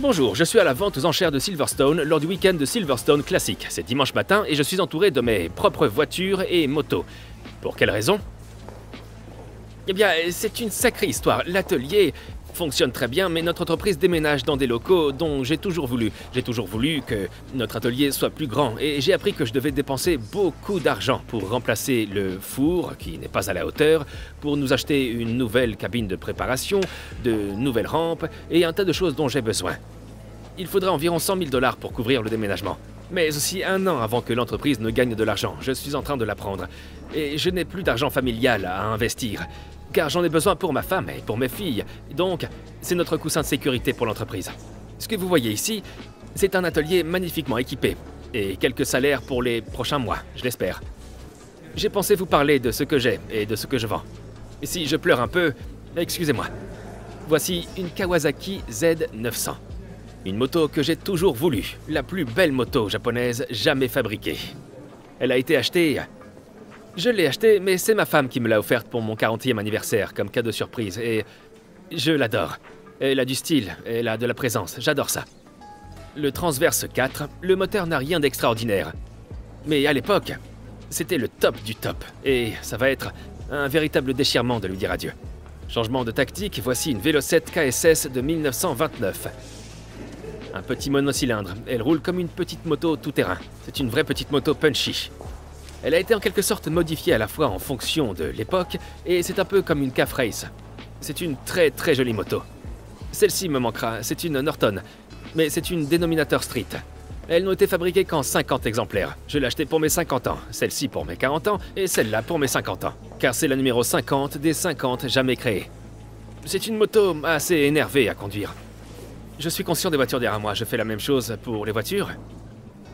Bonjour, je suis à la vente aux enchères de Silverstone lors du week-end de Silverstone Classic. C'est dimanche matin et je suis entouré de mes propres voitures et motos. Pour quelle raison? Eh bien, c'est une sacrée histoire. L'atelier fonctionne très bien, mais notre entreprise déménage dans des locaux dont j'ai toujours voulu. J'ai toujours voulu que notre atelier soit plus grand et j'ai appris que je devais dépenser beaucoup d'argent pour remplacer le four, qui n'est pas à la hauteur, pour nous acheter une nouvelle cabine de préparation, de nouvelles rampes et un tas de choses dont j'ai besoin. Il faudra environ 100 000 $ pour couvrir le déménagement. Mais aussi 1 an avant que l'entreprise ne gagne de l'argent, je suis en train de l'apprendre. Et je n'ai plus d'argent familial à investir. Car j'en ai besoin pour ma femme et pour mes filles. Donc, c'est notre coussin de sécurité pour l'entreprise. Ce que vous voyez ici, c'est un atelier magnifiquement équipé. Et quelques salaires pour les prochains mois, je l'espère. J'ai pensé vous parler de ce que j'ai et de ce que je vends. Et si je pleure un peu, excusez-moi. Voici une Kawasaki Z900. Une moto que j'ai toujours voulu. La plus belle moto japonaise jamais fabriquée. Elle a été achetée... Je l'ai achetée, mais c'est ma femme qui me l'a offerte pour mon 40e anniversaire, comme cadeau surprise, et je l'adore. Elle a du style, elle a de la présence, j'adore ça. Le Transverse 4, le moteur n'a rien d'extraordinaire. Mais à l'époque, c'était le top du top, et ça va être un véritable déchirement de lui dire adieu. Changement de tactique, voici une Vélo 7 KSS de 1929. Un petit monocylindre, elle roule comme une petite moto tout-terrain. C'est une vraie petite moto punchy. Elle a été en quelque sorte modifiée à la fois en fonction de l'époque, et c'est un peu comme une Calf Race. C'est une très jolie moto. Celle-ci me manquera, c'est une Norton, mais c'est une dénominateur street. Elles n'ont été fabriquées qu'en 50 exemplaires. Je l'ai achetée pour mes 50 ans, celle-ci pour mes 40 ans, et celle-là pour mes 50 ans. Car c'est la numéro 50 des 50 jamais créées. C'est une moto assez énervée à conduire. Je suis conscient des voitures derrière moi, je fais la même chose pour les voitures.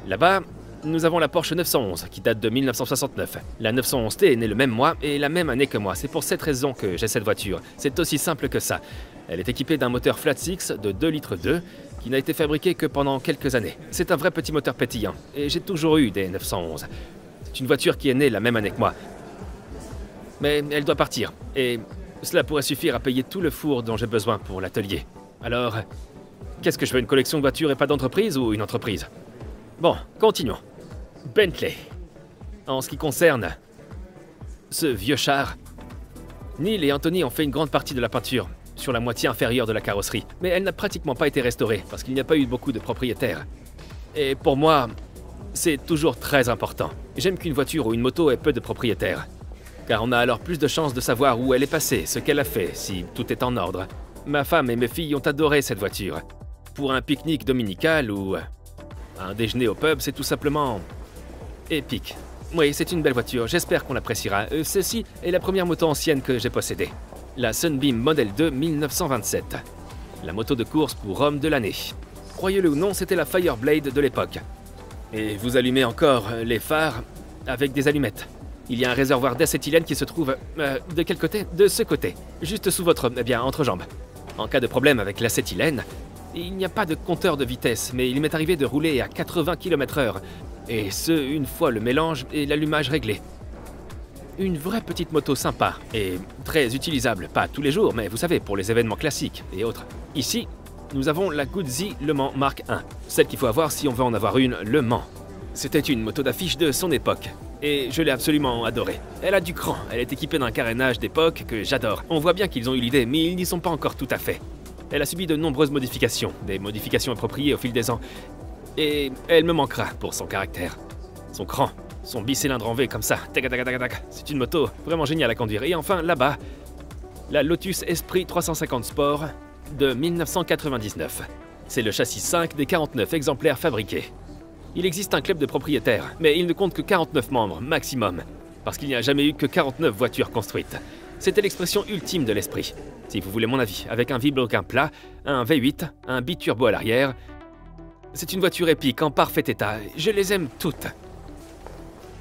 Là-bas, nous avons la Porsche 911 qui date de 1969. La 911T est née le même mois et la même année que moi. C'est pour cette raison que j'ai cette voiture. C'est aussi simple que ça. Elle est équipée d'un moteur flat six de 2,2 litres qui n'a été fabriqué que pendant quelques années. C'est un vrai petit moteur pétillant et j'ai toujours eu des 911. C'est une voiture qui est née la même année que moi. Mais elle doit partir et cela pourrait suffire à payer tout le four dont j'ai besoin pour l'atelier. Alors, qu'est-ce que je veux, une collection de voitures et pas d'entreprise ou une entreprise? Bon, continuons. Bentley. En ce qui concerne ce vieux char, Neil et Anthony ont fait une grande partie de la peinture sur la moitié inférieure de la carrosserie, mais elle n'a pratiquement pas été restaurée parce qu'il n'y a pas eu beaucoup de propriétaires. Et pour moi, c'est toujours très important. J'aime qu'une voiture ou une moto ait peu de propriétaires, car on a alors plus de chances de savoir où elle est passée, ce qu'elle a fait, si tout est en ordre. Ma femme et mes filles ont adoré cette voiture. Pour un pique-nique dominical ou un déjeuner au pub, c'est tout simplement épique. Oui, c'est une belle voiture, j'espère qu'on l'appréciera. Ceci est la première moto ancienne que j'ai possédée. La Sunbeam Model 2 1927. La moto de course pour homme de l'année. Croyez-le ou non, c'était la Fireblade de l'époque. Et vous allumez encore les phares avec des allumettes. Il y a un réservoir d'acétylène qui se trouve... de quel côté? De ce côté. Juste sous votre... entrejambe. En cas de problème avec l'acétylène, il n'y a pas de compteur de vitesse, mais il m'est arrivé de rouler à 80 km/h. Et ce, une fois le mélange et l'allumage réglé. Une vraie petite moto sympa et très utilisable, pas tous les jours, mais vous savez, pour les événements classiques et autres. Ici, nous avons la Guzzi Le Mans Mark I, celle qu'il faut avoir si on veut en avoir une Le Mans. C'était une moto d'affiche de son époque, et je l'ai absolument adorée. Elle a du cran, elle est équipée d'un carénage d'époque que j'adore. On voit bien qu'ils ont eu l'idée, mais ils n'y sont pas encore tout à fait. Elle a subi de nombreuses modifications, des modifications appropriées au fil des ans. Et elle me manquera pour son caractère. Son cran, son bicylindre en V comme ça, c'est une moto vraiment géniale à conduire. Et enfin, là-bas, la Lotus Esprit 350 Sport de 1999. C'est le châssis 5 des 49 exemplaires fabriqués. Il existe un club de propriétaires, mais il ne compte que 49 membres maximum, parce qu'il n'y a jamais eu que 49 voitures construites. C'était l'expression ultime de l'esprit, si vous voulez mon avis, avec un vilebrequin plat, un V8, un biturbo à l'arrière. C'est une voiture épique, en parfait état. Je les aime toutes.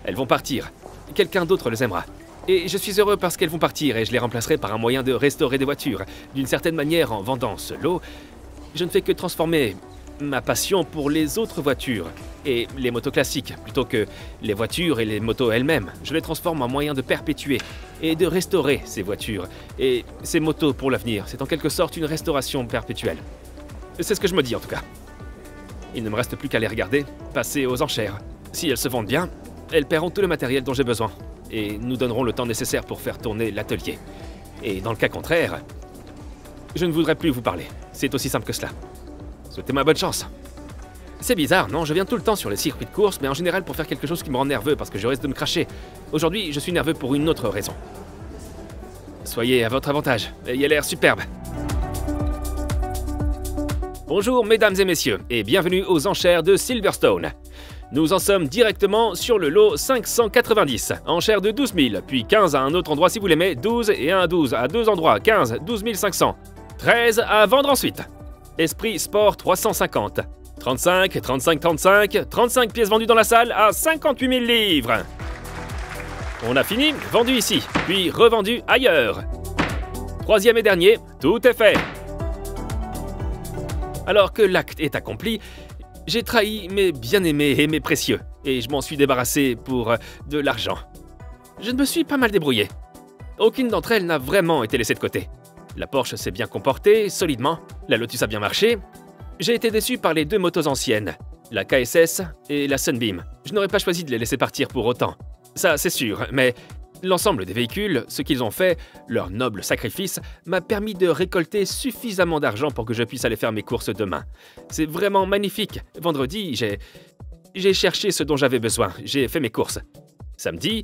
Elles vont partir. Quelqu'un d'autre les aimera. Et je suis heureux parce qu'elles vont partir et je les remplacerai par un moyen de restaurer des voitures. D'une certaine manière, en vendant ce lot, je ne fais que transformer ma passion pour les autres voitures et les motos classiques, plutôt que les voitures et les motos elles-mêmes. Je les transforme en moyen de perpétuer et de restaurer ces voitures et ces motos pour l'avenir. C'est en quelque sorte une restauration perpétuelle. C'est ce que je me dis en tout cas. Il ne me reste plus qu'à les regarder, passer aux enchères. Si elles se vendent bien, elles paieront tout le matériel dont j'ai besoin, et nous donnerons le temps nécessaire pour faire tourner l'atelier. Et dans le cas contraire, je ne voudrais plus vous parler. C'est aussi simple que cela. Souhaitez-moi bonne chance. C'est bizarre, non? Je viens tout le temps sur les circuits de course, mais en général pour faire quelque chose qui me rend nerveux parce que je risque de me cracher. Aujourd'hui, je suis nerveux pour une autre raison. Soyez à votre avantage, ayez l'air superbe. Bonjour mesdames et messieurs, et bienvenue aux enchères de Silverstone. Nous en sommes directement sur le lot 590, enchères de 12 000, puis 15 à un autre endroit si vous l'aimez, 12 et 1 à 12 à deux endroits, 15, 12 500, 13 à vendre ensuite. Esprit Sport 350, 35, 35, 35, 35 pièces vendues dans la salle à 58 000 livres. On a fini, vendu ici, puis revendu ailleurs. Troisième et dernier, tout est fait. Alors que l'acte est accompli, j'ai trahi mes bien-aimés et mes précieux, et je m'en suis débarrassé pour de l'argent. Je me suis pas mal débrouillé. Aucune d'entre elles n'a vraiment été laissée de côté. La Porsche s'est bien comportée, solidement, la Lotus a bien marché. J'ai été déçu par les deux motos anciennes, la KSS et la Sunbeam. Je n'aurais pas choisi de les laisser partir pour autant. Ça, c'est sûr, mais l'ensemble des véhicules, ce qu'ils ont fait, leur noble sacrifice, m'a permis de récolter suffisamment d'argent pour que je puisse aller faire mes courses demain. C'est vraiment magnifique. Vendredi, j'ai cherché ce dont j'avais besoin. J'ai fait mes courses. Samedi,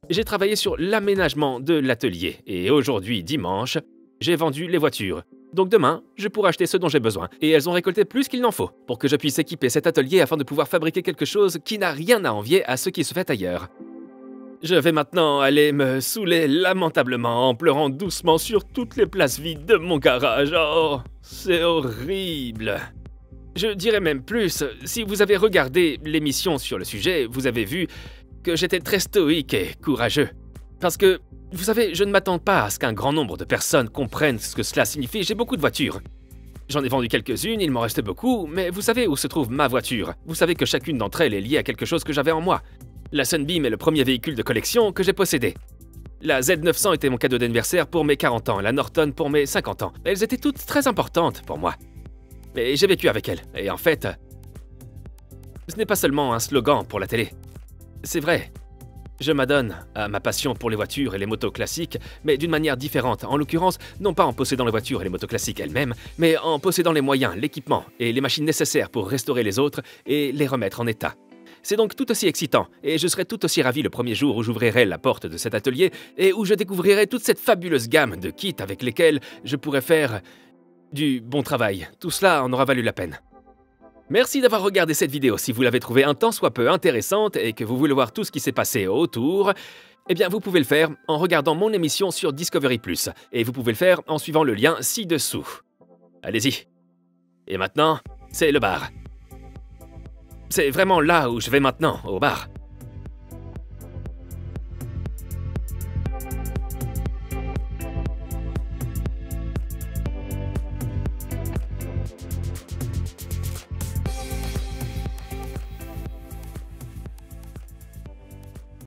j'ai travaillé sur l'aménagement de l'atelier. Et aujourd'hui, dimanche, j'ai vendu les voitures. Donc demain, je pourrai acheter ce dont j'ai besoin. Et elles ont récolté plus qu'il n'en faut, pour que je puisse équiper cet atelier afin de pouvoir fabriquer quelque chose qui n'a rien à envier à ce qui se fait ailleurs. Je vais maintenant aller me saouler lamentablement en pleurant doucement sur toutes les places vides de mon garage. Oh, c'est horrible. Je dirais même plus, si vous avez regardé l'émission sur le sujet, vous avez vu que j'étais très stoïque et courageux. Parce que, vous savez, je ne m'attends pas à ce qu'un grand nombre de personnes comprennent ce que cela signifie. J'ai beaucoup de voitures. J'en ai vendu quelques-unes, il m'en restait beaucoup, mais vous savez où se trouve ma voiture. Vous savez que chacune d'entre elles est liée à quelque chose que j'avais en moi. La Sunbeam est le premier véhicule de collection que j'ai possédé. La Z900 était mon cadeau d'anniversaire pour mes 40 ans, la Norton pour mes 50 ans. Elles étaient toutes très importantes pour moi. Mais j'ai vécu avec elles, et en fait, ce n'est pas seulement un slogan pour la télé. C'est vrai. Je m'adonne à ma passion pour les voitures et les motos classiques, mais d'une manière différente. En l'occurrence, non pas en possédant les voitures et les motos classiques elles-mêmes, mais en possédant les moyens, l'équipement et les machines nécessaires pour restaurer les autres et les remettre en état. C'est donc tout aussi excitant, et je serai tout aussi ravi le premier jour où j'ouvrirai la porte de cet atelier et où je découvrirai toute cette fabuleuse gamme de kits avec lesquels je pourrai faire du bon travail. Tout cela en aura valu la peine. Merci d'avoir regardé cette vidéo. Si vous l'avez trouvée un tant soit peu intéressante et que vous voulez voir tout ce qui s'est passé autour, eh bien vous pouvez le faire en regardant mon émission sur Discovery+. Et vous pouvez le faire en suivant le lien ci-dessous. Allez-y. Et maintenant, c'est le bar. C'est vraiment là où je vais maintenant, au bar.